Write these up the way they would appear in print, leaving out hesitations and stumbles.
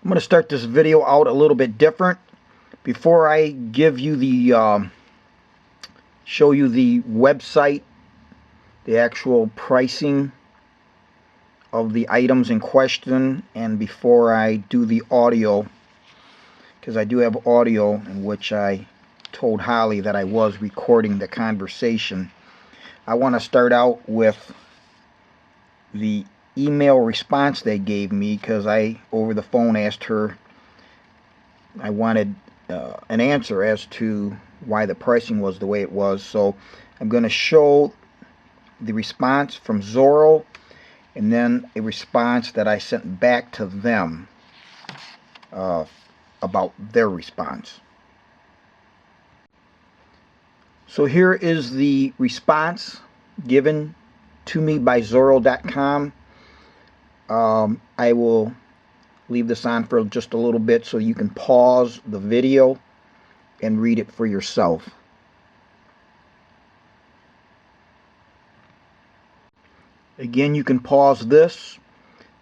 I'm going to start this video out a little bit different. Before I give you the show you the website, the actual pricing of the items in question, and before I do the audio, because I do have audio in which I told Holly that I was recording the conversation, I want to start out with the email response they gave me, because I, over the phone, asked her, I wanted an answer as to why the pricing was the way it was. So I'm going to show the response from Zorro and then a response that I sent back to them about their response. So here is the response given to me by Zorro.com. I will leave this on for just a little bit so you can pause the video and read it for yourself. Again, you can pause this.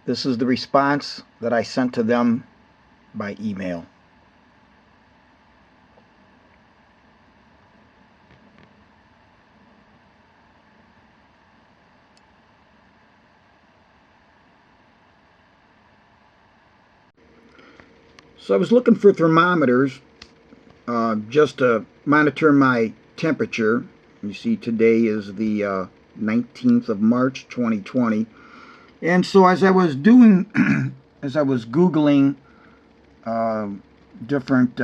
This is the response that I sent to them by email. So I was looking for thermometers just to monitor my temperature. You see, today is the 19th of March 2020. And so as I was doing, as I was Googling different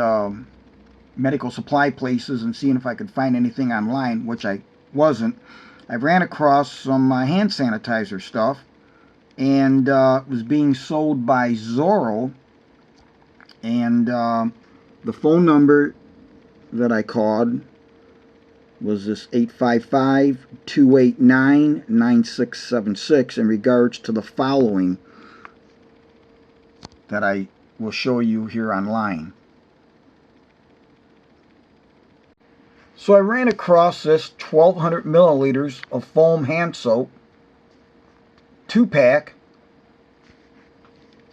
medical supply places and seeing if I could find anything online, which I wasn't, I ran across some hand sanitizer stuff, and it was being sold by Zorro, and the phone number that I called was this 855-289-9676 in regards to the following that I will show you here online. So I ran across this 1200 milliliters of foam hand soap, 2-pack.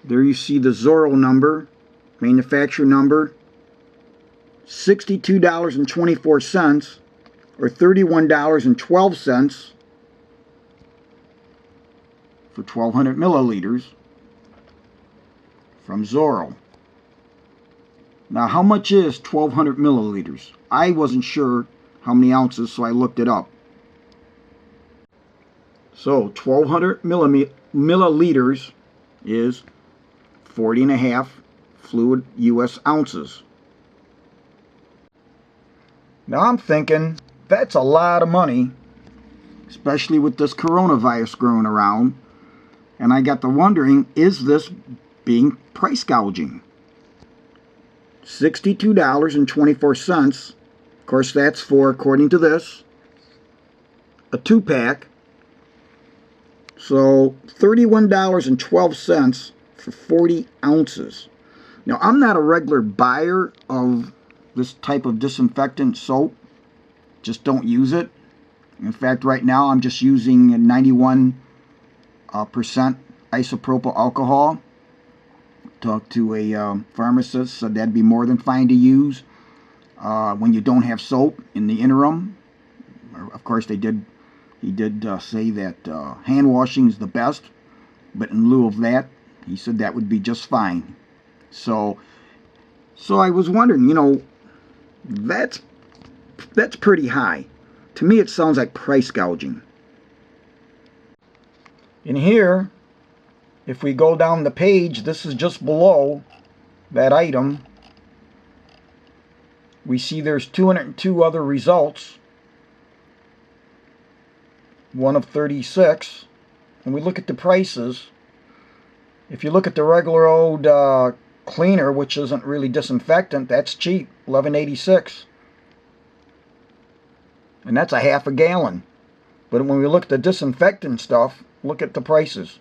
There you see the Zorro number, manufacturer number, $62.24 or $31.12 for 1200 milliliters from Zorro. Now, how much is 1200 milliliters? I wasn't sure how many ounces, so I looked it up. So 1200 milliliters is 40.5 fluid U.S. ounces. Now I'm thinking that's a lot of money, especially with this coronavirus growing around. And I got to wondering, is this being price gouging? $62.24. Of course, that's for, according to this, a 2-pack. So $31.12 for 40 ounces. Now, I'm not a regular buyer of this type of disinfectant soap. Just don't use it. In fact, right now I'm just using 91% isopropyl alcohol. Talked to a pharmacist, said that'd be more than fine to use when you don't have soap in the interim. Of course, he did say that hand washing is the best, but in lieu of that, he said that would be just fine. So I was wondering, you know, that's pretty high. To me, it sounds like price gouging. In here, if we go down the page, this is just below that item. We see there's 202 other results, one of 36, and we look at the prices. If you look at the regular old cleaner, which isn't really disinfectant, that's cheap, $11.86, and that's a half a gallon. But when we look at the disinfectant stuff, look at the prices.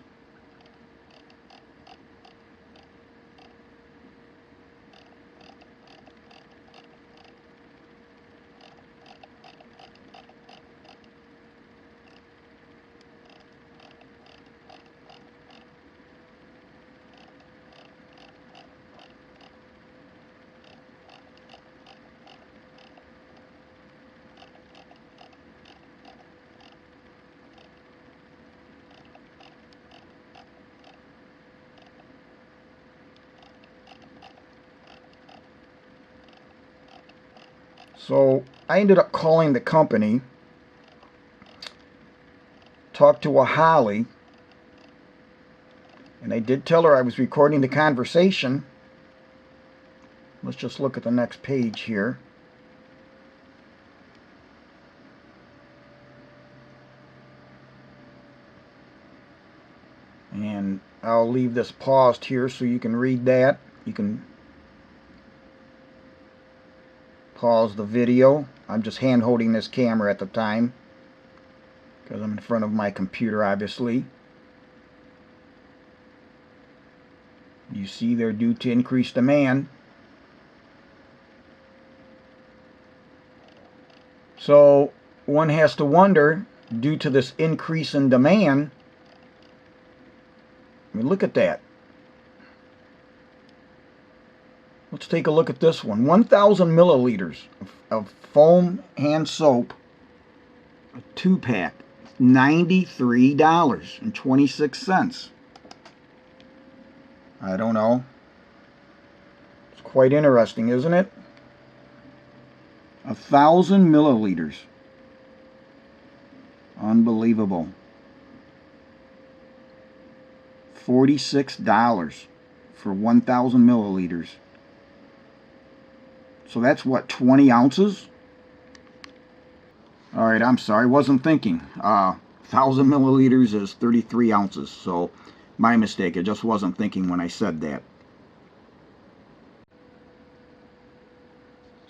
So I ended up calling the company, talked to a Holly, and I did tell her I was recording the conversation. Let's just look at the next page here. And I'll leave this paused here so you can read that. You can pause the video. I'm just hand holding this camera at the time because I'm in front of my computer, obviously. You see they're due to increased demand. So one has to wonder, due to this increase in demand, I mean, look at that. Let's take a look at this one. 1,000 milliliters of foam hand soap, a 2-pack, $93.26. I don't know. It's quite interesting, isn't it? 1,000 milliliters. Unbelievable. $46 for 1,000 milliliters. So that's what, 20 ounces? Alright, I'm sorry, wasn't thinking. 1,000 milliliters is 33 ounces. So, my mistake, I just wasn't thinking when I said that.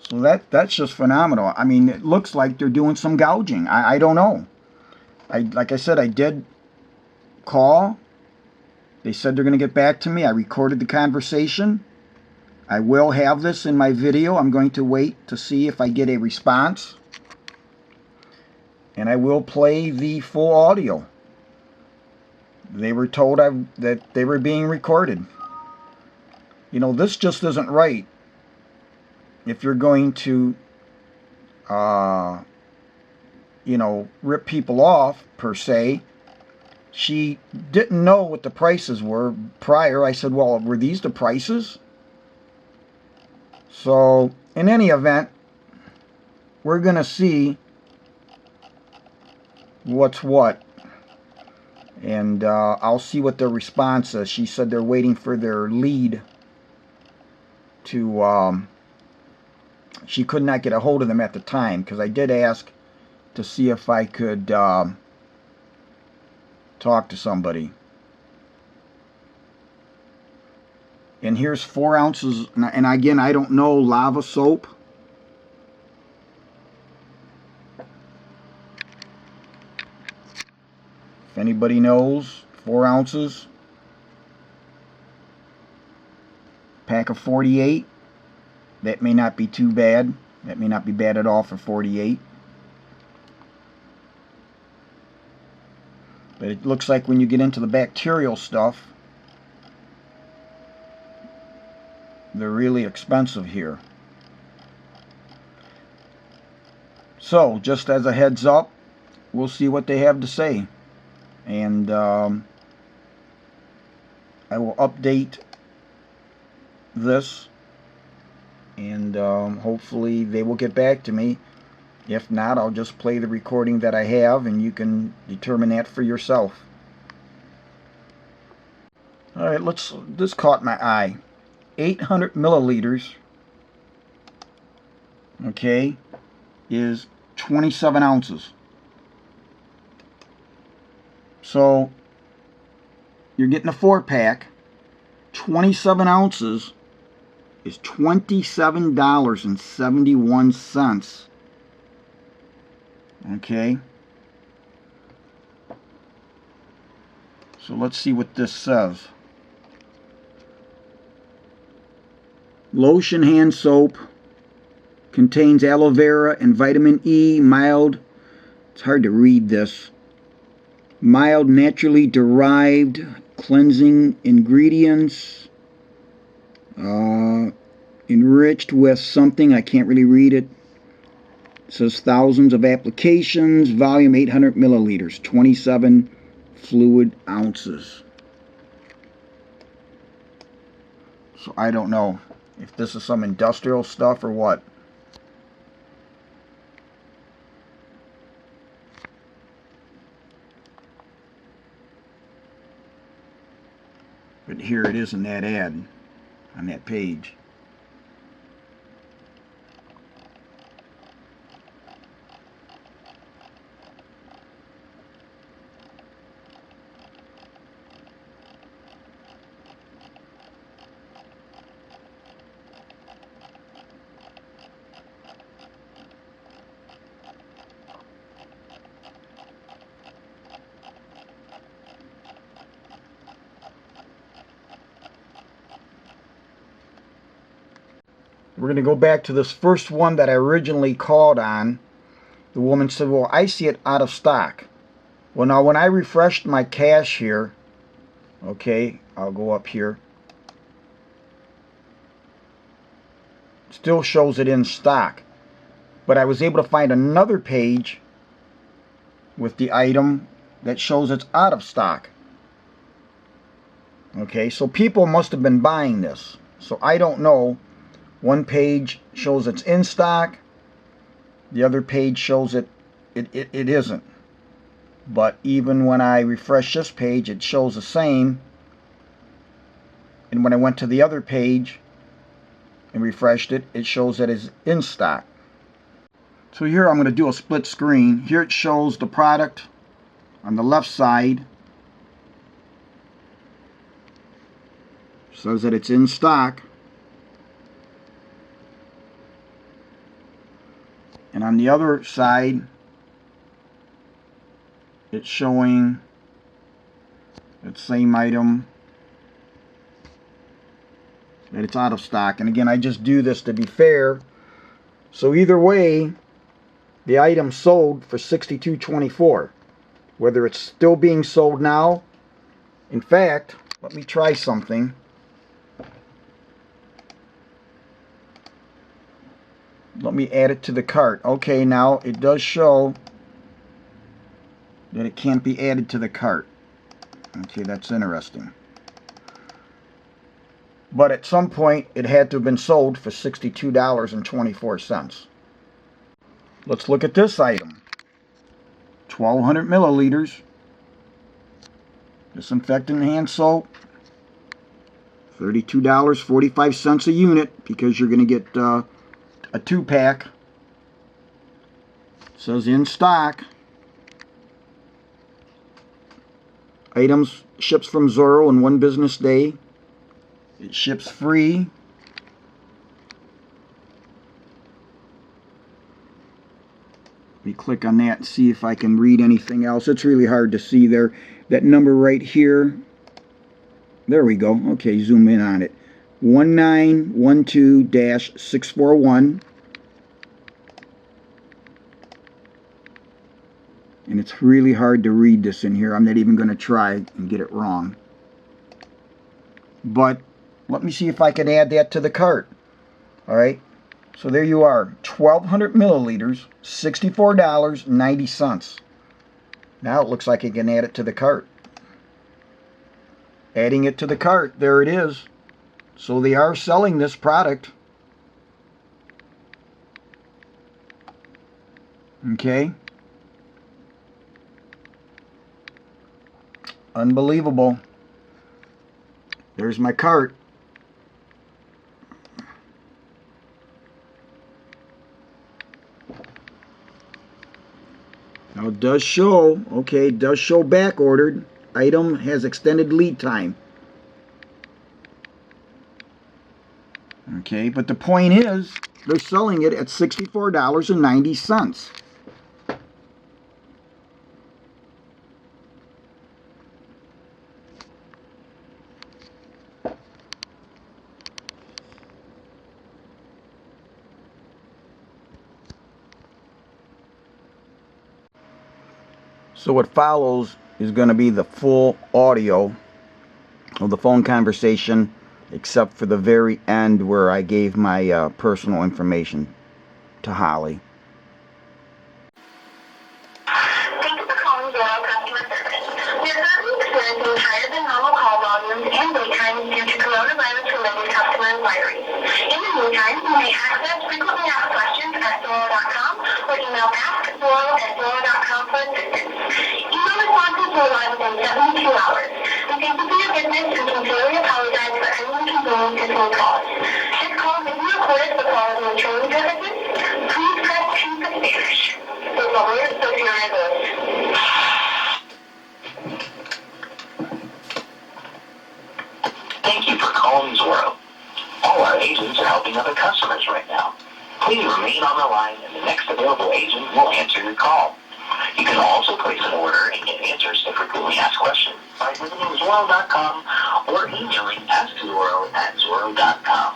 So that's just phenomenal. I mean, it looks like they're doing some gouging. I don't know. Like I said, I did call. They said they're going to get back to me. I recorded the conversation. I will have this in my video. I'm going to wait to see if I get a response. And I will play the full audio. They were told that they were being recorded. You know, this just isn't right. If you're going to, you know, rip people off, per se. She didn't know what the prices were prior. I said, well, were these the prices? So, in any event, we're going to see what's what. And I'll see what their response is. She said they're waiting for their lead to... she could not get a hold of them at the time, because I did ask to see if I could talk to somebody. And here's 4 ounces, and again, I don't know lava soap. If anybody knows, 4 ounces. Pack of 48. That may not be too bad. That may not be bad at all for 48. But it looks like when you get into the bacterial stuff, they're really expensive here. So, just as a heads up, we'll see what they have to say. And I will update this. And hopefully they will get back to me. If not, I'll just play the recording that I have, and you can determine that for yourself. Alright, this caught my eye. 800 milliliters, okay, is 27 ounces. So, you're getting a 4-pack. 27 ounces is $27.71. Okay. So let's see what this says. Lotion hand soap contains aloe vera and vitamin E, mild, it's hard to read this, mild naturally derived cleansing ingredients, enriched with something, I can't really read it. It says thousands of applications, volume 800 milliliters, 27 fluid ounces. So I don't know if this is some industrial stuff or what. here it is in that ad on that page. We're going to go back to this first one that I originally called on. The woman said, well, I see it out of stock. Well, now when I refreshed my cache here, okay, I'll go up here. Still shows it in stock. But I was able to find another page with the item that shows it's out of stock. Okay, so people must have been buying this. So I don't know. One page shows it's in stock. The other page shows it isn't. But even when I refresh this page, it shows the same. And when I went to the other page and refreshed it, it shows that it's in stock. So here I'm going to do a split screen. Here it shows the product on the left side. Says that it's in stock. And on the other side, it's showing that same item, that it's out of stock. And again, I just do this to be fair. So either way, the item sold for $62.24. Whether it's still being sold now. In fact, let me try something. Let me add it to the cart. Okay, now it does show that it can't be added to the cart. Okay, that's interesting. But at some point, it had to have been sold for $62.24. Let's look at this item. 1,200 milliliters. Disinfectant hand soap. $32.45 a unit because you're going to get a 2-pack. It says in stock. Items ships from Zoro in 1 business day. It ships free. Let me click on that and see if I can read anything else. It's really hard to see there. That number right here. There we go. Okay, zoom in on it. 1912-641. And it's really hard to read this in here. I'm not even going to try and get it wrong. But let me see if I can add that to the cart. Alright, so there you are. 1,200 milliliters, $64.90. Now it looks like I can add it to the cart. Adding it to the cart, there it is. So they are selling this product. Okay. Unbelievable. There's my cart. Now it does show, okay, it does show back ordered. Item has extended lead time. Okay, but the point is, they're selling it at $64.90. So what follows is going to be the full audio of the phone conversation, except for the very end where I gave my personal information to Holly. Thank you for calling Zero Customer Service. We are currently experiencing higher than normal call volumes and wait times due to coronavirus-related customer inquiries. In the meantime, you may access frequently asked questions at Zoro.com or email askzoro@zoro.com for assistance. Email responses will arrive within 72 hours. We thank you for your business and sincerely apologize may cause. This call may be recorded for quality and training purposes. Please press 2 for Spanish. Por favor, presione dos. Thank you for calling Zorro. All our agents are helping other customers right now. Please remain on the line and the next available agent will answer your call. You can also place an order and get answers to frequently asked questions by visiting Zorro.com or emailing askzorro@zorro.com.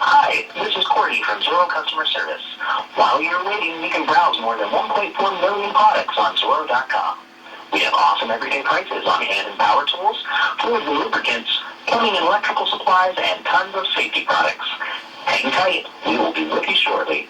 Hi, this is Courtney from Zorro Customer Service. While you're waiting, you can browse more than 1.4 million products on Zorro.com. We have awesome everyday prices on hand and power tools, fluids and lubricants, plumbing and electrical supplies, and tons of safety products. Hang tight, we will be with you shortly.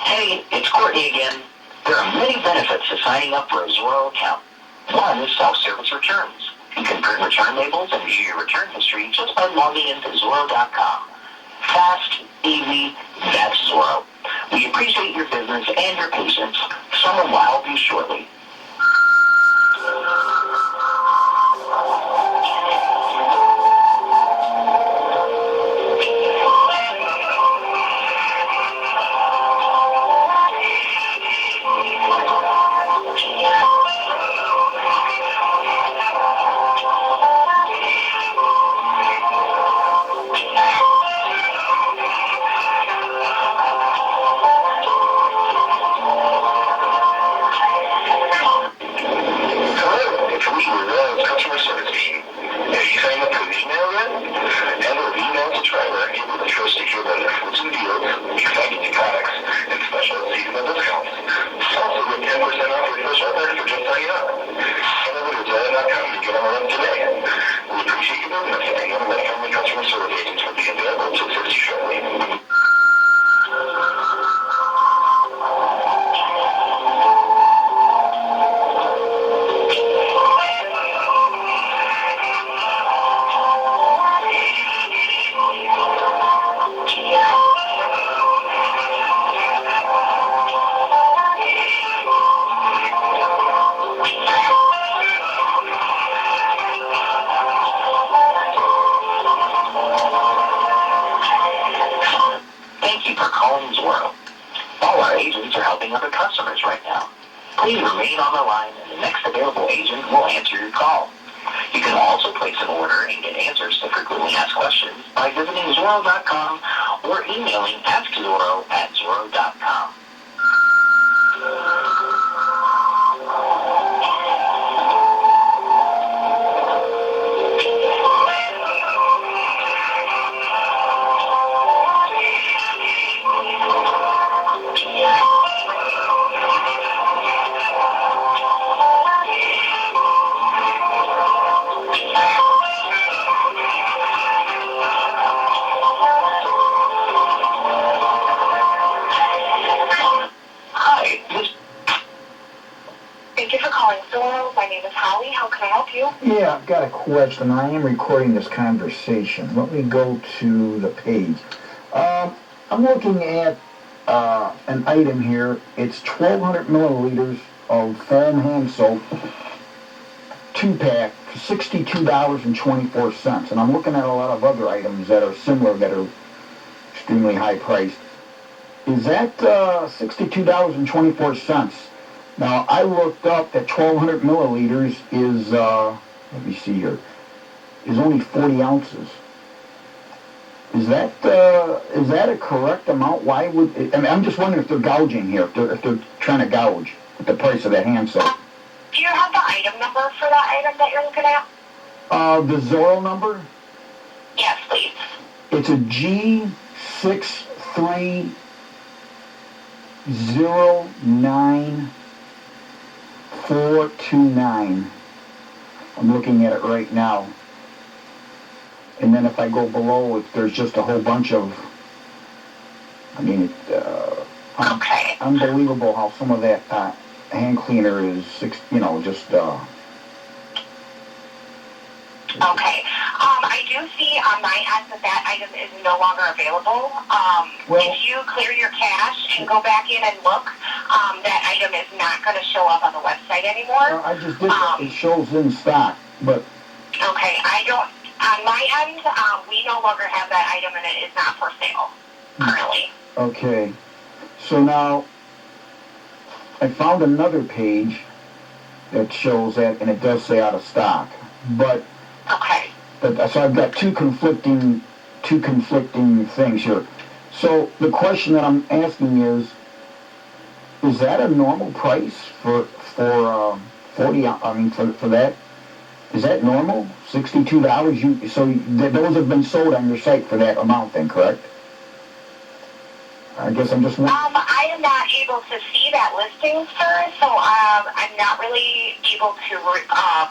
Hey, it's Courtney again. There are many benefits to signing up for a Zorro account. One is self-service returns. You can print return labels and view your return history just by logging into Zorro.com. Fast, easy, that's Zorro. We appreciate your business and your patience. Someone will help you shortly. Customer service team. Have you signed up for the email yet? And our email subscriber able to trust secure about foods and deals, exciting new products, and special seasonal discounts. Also get 10% off your first order for just signing up. Head over to Zorro.com and get on the list today. We appreciate your business, and one of our friendly customer service agents will be available to assist you shortly. Thank you for calling Zorro. All our agents are helping other customers right now. Please remain on the line and the next available agent will answer your call. You can also place an order and get answers to frequently asked questions by visiting Zorro.com or emailing askzorro@zorro.com. Hi, thank you for calling Zorro. My name is Holly. How can I help you? Yeah, I've got a question. I am recording this conversation. Let me go to the page. I'm looking at an item here. It's 1,200 milliliters of foam hand soap, 2-pack, $62.24. And I'm looking at a lot of other items that are similar that are extremely high priced. Is that $62.24? Now, I looked up that 1,200 milliliters is, let me see here, is only 40 ounces. Is that a correct amount? Why would I mean, I'm just wondering if they're gouging here, if they're trying to gouge at the price of that hand soap. Do you have the item number for that item that you're looking at? The Zorro number? Yes, please. It's a G6309429. I'm looking at it right now. And then if I go below, there's just a whole bunch of, I mean, Okay. unbelievable how some of that hand cleaner is, just. Okay. I do see on my end that item is no longer available. Well, if you clear your cache and go back in and look, that item is not going to show up on the website anymore. I just did. It shows in stock, but. Okay. I don't. On my end, we no longer have that item, and it is not for sale currently. Okay. So now, I found another page that shows that, and it does say out of stock. But. Okay. So I've got two conflicting things here. So the question that I'm asking is that a normal price for 40? I mean, for that, is that normal? $62. Those have been sold on your site for that amount, then, correct? I guess I'm just. I am not able to see that listing, sir. So I'm not really able to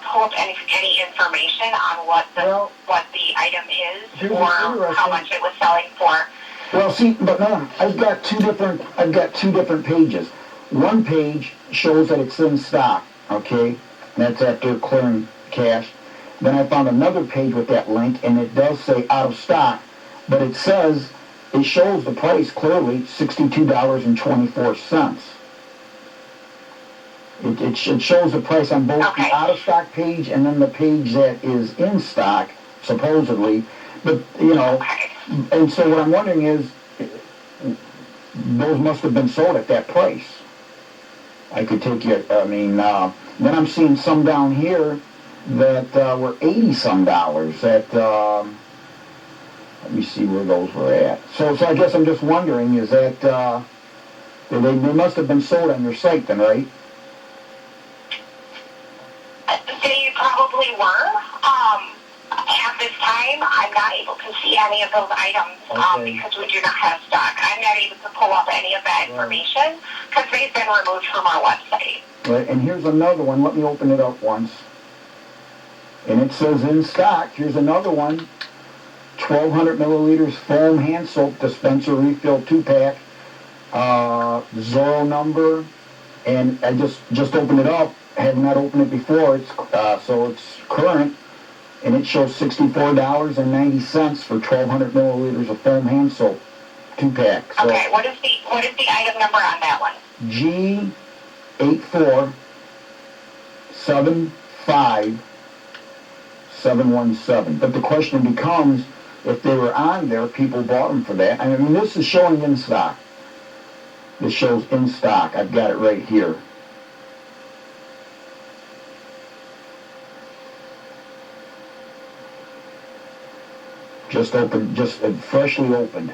pull up any information on what the item is or how much it was selling for. Well, see, but ma'am, I've got two different pages. One page shows that it's in stock, okay? And that's after clearing cash. Then I found another page with that link, and it does say out of stock, but it shows the price clearly, $62.24. It shows the price on both the out of stock page and then the page that is in stock, supposedly. But, and so what I'm wondering is, those must have been sold at that price. I could take it, then I'm seeing some down here that were $80-some. Let me see where those were at. So I guess I'm just wondering, is that, they must have been sold on your site then, right? They probably were. At this time, I'm not able to see any of those items because we do not have stock. I'm not able to pull up any of that information because they've been removed from our website. Right, and here's another one. Let me open it up once. And it says in stock. Here's another one. 1,200 milliliters foam hand soap dispenser refill 2-pack. Zorro number. And I just opened it up. I have not opened it before. So it's current. And it shows $64.90 for 1,200 milliliters of foam hand soap, 2-pack. So okay, what is the item number on that one? G8475717. But the question becomes, if they were on there, people bought them for that. I mean, this is showing in stock. This shows in stock. I've got it right here. Just opened, freshly opened.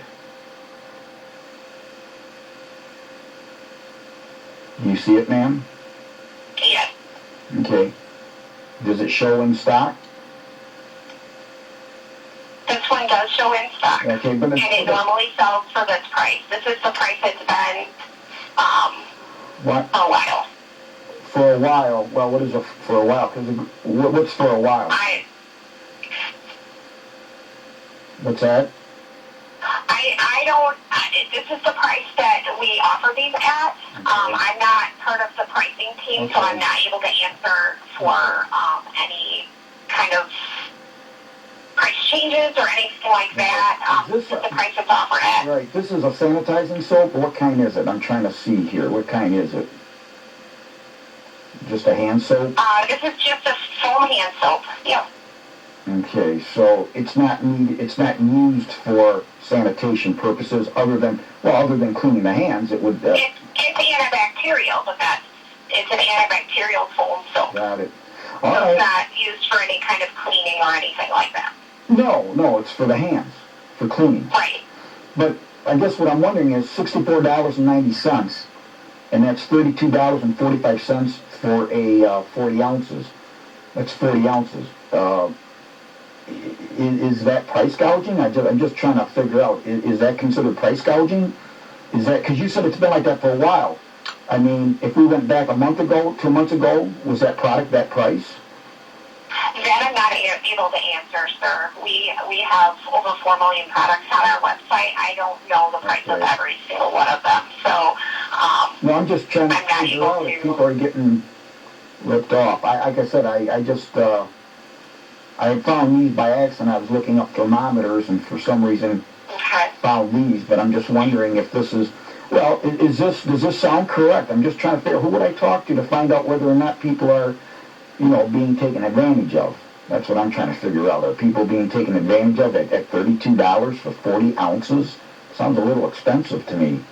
You see it, ma'am? Yes. Okay. Does it show in stock? This one does show in stock. Okay, but and it normally sells for this price. This is the price it's been for a while. For a while? Well, what is for a while? What's for a while? What's that? This is the price that we offer these at. Okay. I'm not part of the pricing team, so I'm not able to answer for any kind of price changes or anything like that. This is the price it's offered at. Right. This is a sanitizing soap. What kind is it? I'm trying to see here. What kind is it? Just a hand soap? This is just a foam hand soap. Yep. Okay, so it's not used for sanitation purposes other than cleaning the hands. It would. It's antibacterial, but it's an antibacterial foam soap. Got it. So it's not used for any kind of cleaning or anything like that. No, it's for the hands. for cleaning. Right. But I guess what I'm wondering is $64.90, and that's $32.45 for a 40 ounces. That's 40 ounces. Is that price gouging? I'm just trying to figure out, is that considered price gouging? Is that, because you said it's been like that for a while. I mean, if we went back a month ago, 2 months ago, was that product that price? That I'm not able to answer, sir. We have over 4 million products on our website. I don't know the price of every single one of them. So, no, I'm just trying to figure out if people are getting ripped off. Like I said, I just, I had found these by accident. I was looking up thermometers, and for some reason found these, but I'm just wondering if this is, well, does this sound correct? I'm just trying to figure, who would I talk to find out whether or not people are, being taken advantage of? That's what I'm trying to figure out. Are people being taken advantage of at $32 for 40 ounces? Sounds a little expensive to me.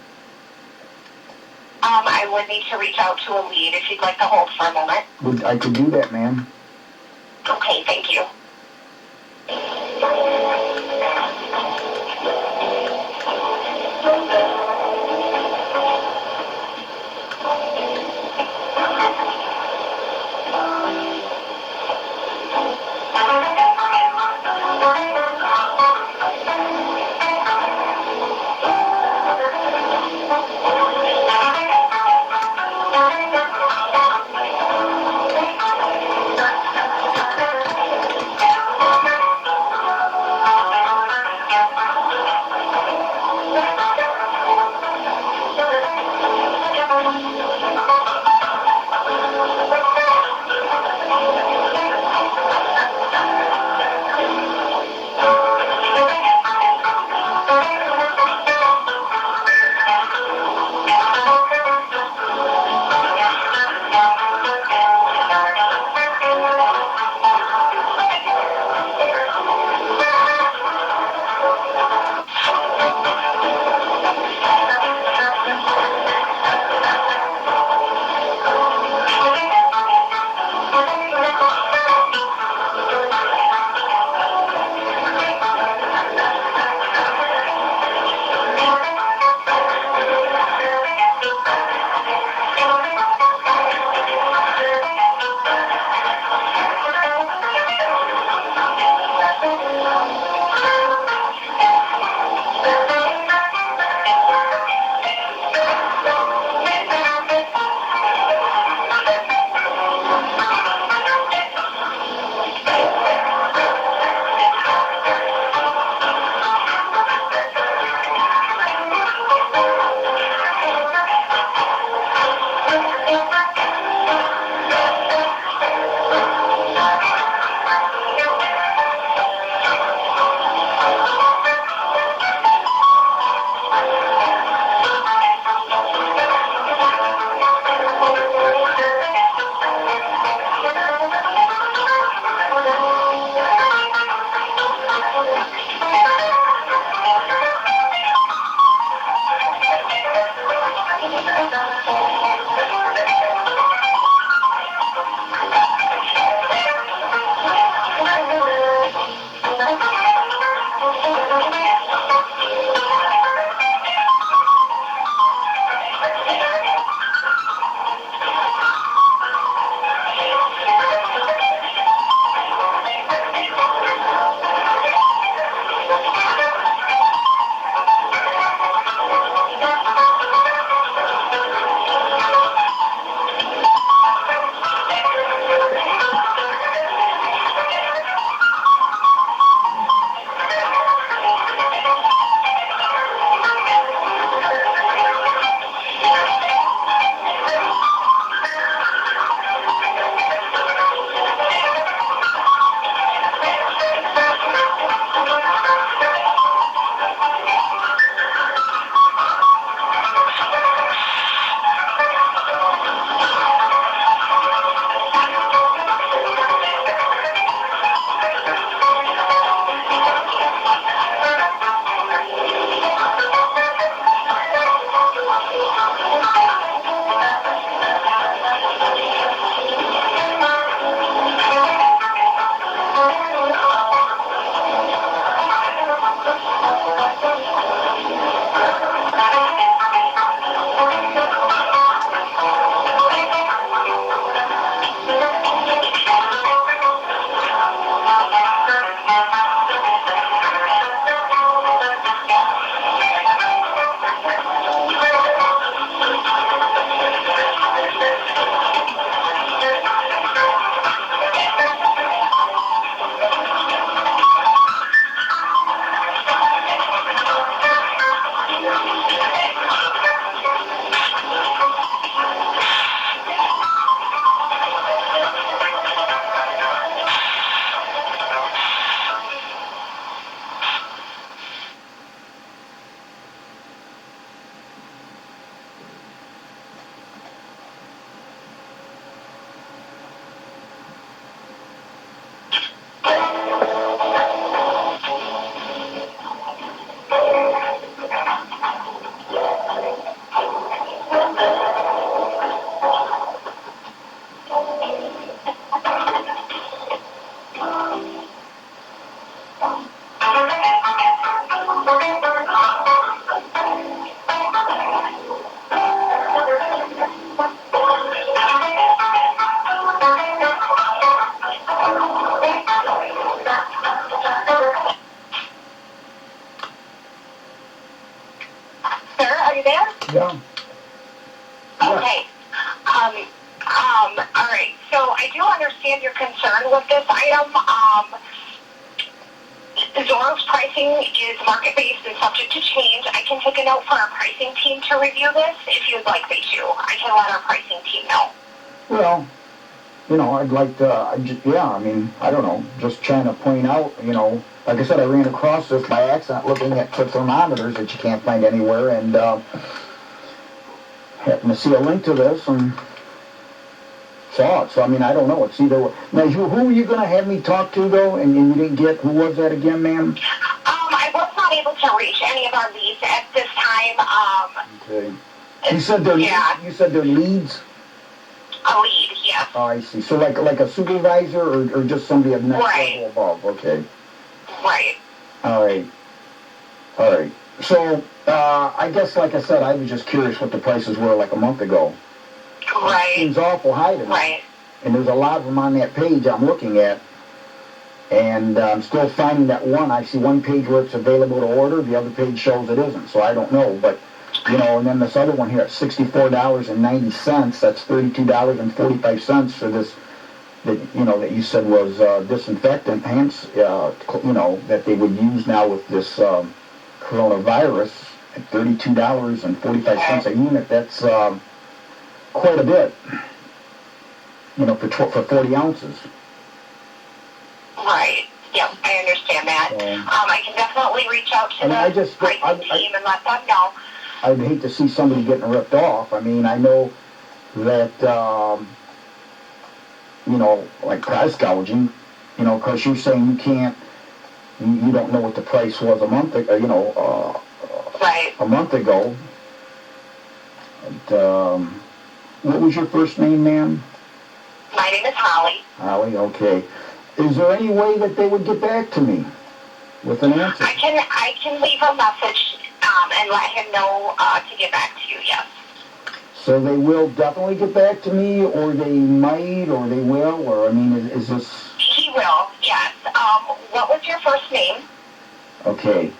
I would need to reach out to a lead if you'd like to hold for a moment. I could do that, ma'am. Okay, thank you. are you there? Yeah. Okay. All right. So I do understand your concern with this item. Zoro's pricing is market-based and subject to change. I can take a note for our pricing team to review this if you'd like me to. I can let our pricing team know. Well, I'd like to, I mean, I don't know, just trying to point out, like I said, I ran across this by accident looking at thermometers that you can't find anywhere, and happened to see a link to this and saw it. So, I mean, I don't know. It's either way. Now, who were you going to have me talk to, though, and you didn't get? Who was that again, ma'am? I was not able to reach any of our leads at this time. Okay. You said they're leads? A lead, yes. Oh, I see. So like a supervisor or just somebody at next Right. level above? Okay. Right. All right. So I guess, like I said, I was just curious what the prices were like a month ago. Right. It seems awful high to me. Right. And there's a lot of them on that page I'm looking at. And I'm still finding that one. I see one page where it's available to order. The other page shows it isn't. So I don't know. But, and then this other one here at $64.90. That's $32.45 for this that you said was disinfectant hands, that they would use now with this coronavirus at $32.45 a unit. That's quite a bit, for 40 ounces. Right. Yep, I understand that. I can definitely reach out to the pricing team and let them know. I'd hate to see somebody getting ripped off. I mean, I know that, like price gouging, because you're saying you can't, you don't know what the price was a month ago, right. A month ago. And, what was your first name, ma'am? My name is Holly. Holly, okay. Is there any way that they would get back to me with an answer? I can leave a message and let him know to get back to you, yes. So they will definitely get back to me, or they might, or they will, or, I mean, is this... He will, yes. What was your first name? Okay.